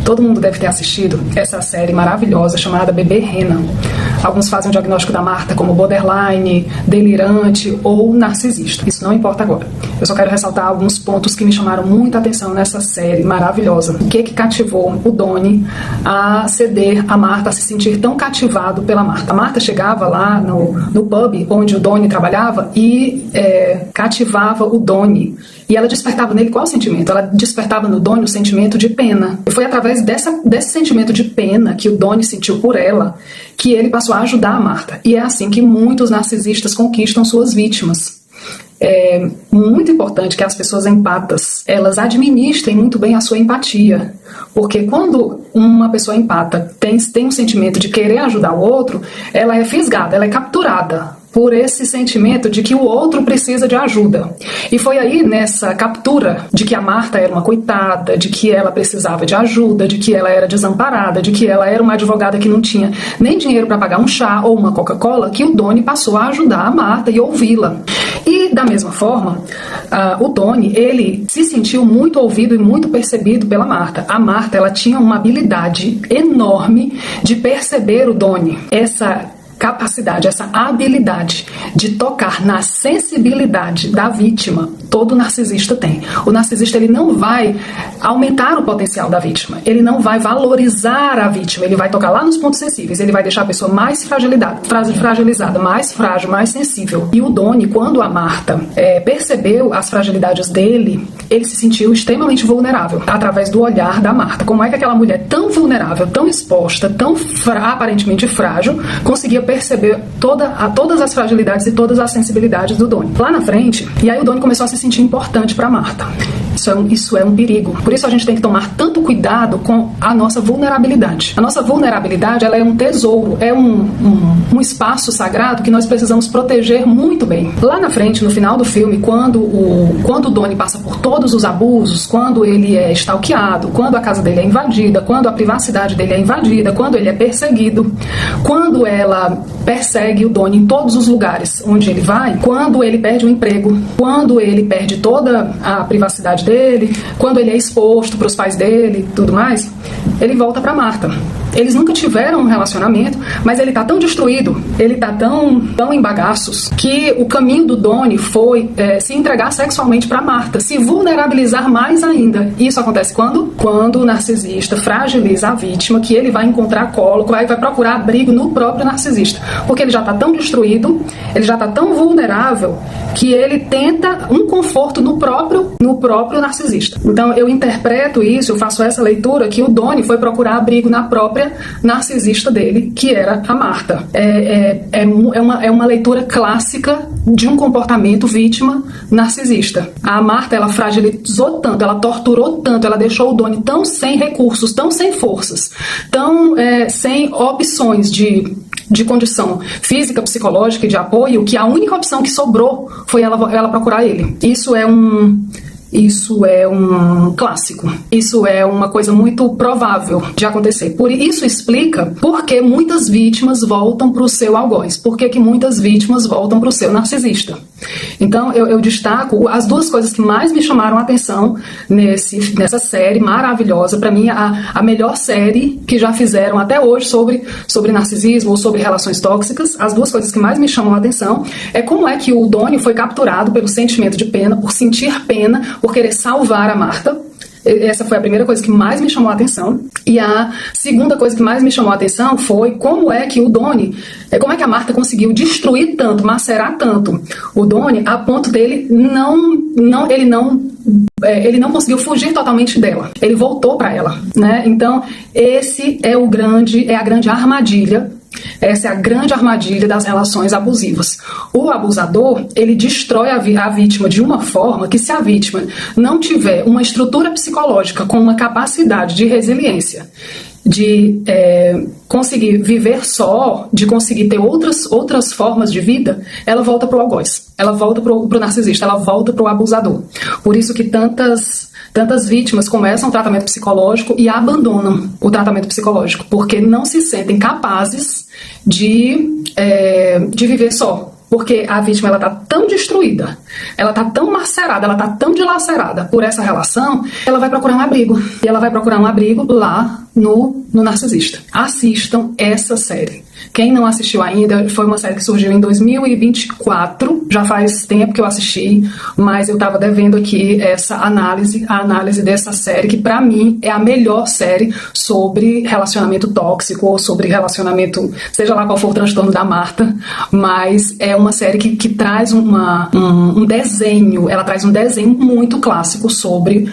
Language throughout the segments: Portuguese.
Todo mundo deve ter assistido essa série maravilhosa chamada Bebê Rena. Alguns fazem o diagnóstico da Marta como borderline, delirante ou narcisista. Isso não importa agora. Eu só quero ressaltar alguns pontos que me chamaram muita atenção nessa série maravilhosa. O que cativou o Donnie a ceder a Marta, a se sentir tão cativado pela Marta? A Marta chegava lá no pub onde o Donnie trabalhava e cativava o Donnie. E ela despertava nele qual sentimento? Ela despertava no Donnie o sentimento de pena. E foi através desse sentimento de pena que o Donnie sentiu por ela que ele passou a ajudar a Marta. E é assim que muitos narcisistas conquistam suas vítimas. É muito importante que as pessoas empatas, elas administrem muito bem a sua empatia. Porque quando uma pessoa empata tem um sentimento de querer ajudar o outro, ela é fisgada, ela é capturada por esse sentimento de que o outro precisa de ajuda. E foi aí, nessa captura de que a Marta era uma coitada, de que ela precisava de ajuda, de que ela era desamparada, de que ela era uma advogada que não tinha nem dinheiro para pagar um chá ou uma Coca-Cola, que o Donnie passou a ajudar a Marta e ouvi-la. E, da mesma forma, o Donnie, ele se sentiu muito ouvido e muito percebido pela Marta. A Marta, ela tinha uma habilidade enorme de perceber o Donnie. Essa capacidade, essa habilidade de tocar na sensibilidade da vítima, todo narcisista tem. O narcisista, ele não vai aumentar o potencial da vítima, ele não vai valorizar a vítima, ele vai tocar lá nos pontos sensíveis, ele vai deixar a pessoa mais fragilizada, mais frágil, mais sensível. E o Donnie, quando a Marta percebeu as fragilidades dele, ele se sentiu extremamente vulnerável através do olhar da Marta. Como é que aquela mulher tão vulnerável, tão exposta, tão aparentemente frágil, conseguia perceber todas as fragilidades e todas as sensibilidades do Donnie lá na frente? E aí o Donnie começou a se sentir importante para Marta. Isso é um perigo. Por isso a gente tem que tomar tanto cuidado com a nossa vulnerabilidade. A nossa vulnerabilidade, ela é um tesouro, é um espaço sagrado que nós precisamos proteger muito bem. Lá na frente, no final do filme, quando o Donnie passa por todos os abusos, quando ele é stalkeado, quando a casa dele é invadida, quando a privacidade dele é invadida, quando ele é perseguido, quando ela persegue o Donnie em todos os lugares onde ele vai, quando ele perde o emprego, quando ele perde toda a privacidade dele, quando ele é exposto para os pais dele e tudo mais, ele volta para Marta. Eles nunca tiveram um relacionamento, mas ele tá tão destruído, ele tá tão em bagaços, que o caminho do Donnie foi se entregar sexualmente para Marta, se vulnerabilizar mais ainda. E isso acontece quando? Quando o narcisista fragiliza a vítima, que ele vai encontrar colo, vai procurar abrigo no próprio narcisista, porque ele já tá tão destruído, ele já tá tão vulnerável, que ele tenta um conforto no próprio narcisista. Então eu interpreto isso, eu faço essa leitura, que o Donnie foi procurar abrigo na própria narcisista dele, que era a Marta. É uma leitura clássica de um comportamento vítima narcisista. A Marta, ela fragilizou tanto, ela torturou tanto, ela deixou o Donnie tão sem recursos, tão sem forças, tão sem opções de condição física, psicológica e de apoio, que a única opção que sobrou foi ela procurar ele. Isso é um clássico. Isso é uma coisa muito provável de acontecer. Por isso explica por que muitas vítimas voltam para o seu algoz. Por que muitas vítimas voltam para o seu narcisista. Então eu destaco as duas coisas que mais me chamaram a atenção nessa série maravilhosa. Para mim, a melhor série que já fizeram até hoje sobre narcisismo ou sobre relações tóxicas. As duas coisas que mais me chamam a atenção é como é que o Donnie foi capturado pelo sentimento de pena, por sentir pena, por querer salvar a Marta. Essa foi a primeira coisa que mais me chamou a atenção. E a segunda coisa que mais me chamou a atenção foi como é que o Donnie, como é que a Marta conseguiu destruir tanto, macerar tanto o Donnie, a ponto dele ele não conseguiu fugir totalmente dela. Ele voltou para ela, né? Então, esse é a grande armadilha. Essa é a grande armadilha das relações abusivas. O abusador, ele destrói a vítima de uma forma que, se a vítima não tiver uma estrutura psicológica com uma capacidade de resiliência, de conseguir viver só, de conseguir ter outras formas de vida, ela volta para o algoz, ela volta para o narcisista, ela volta para o abusador. Por isso que tantas vítimas começam o tratamento psicológico e abandonam o tratamento psicológico, porque não se sentem capazes de viver só. Porque a vítima, ela tá tão destruída, ela tá tão macerada, ela tá tão dilacerada por essa relação, ela vai procurar um abrigo. E ela vai procurar um abrigo lá no Narcisista. Assistam essa série. Quem não assistiu ainda, foi uma série que surgiu em 2024, já faz tempo que eu assisti, mas eu tava devendo aqui a análise dessa série, que pra mim é a melhor série sobre relacionamento tóxico, ou sobre relacionamento, seja lá qual for o transtorno da Marta, mas é uma série que traz um desenho, ela traz um desenho muito clássico sobre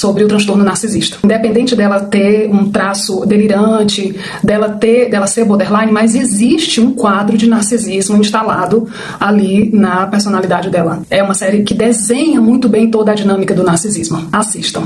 o transtorno narcisista. Independente dela ter um traço delirante, dela ser borderline, mas existe um quadro de narcisismo instalado ali na personalidade dela. É uma série que desenha muito bem toda a dinâmica do narcisismo. Assistam.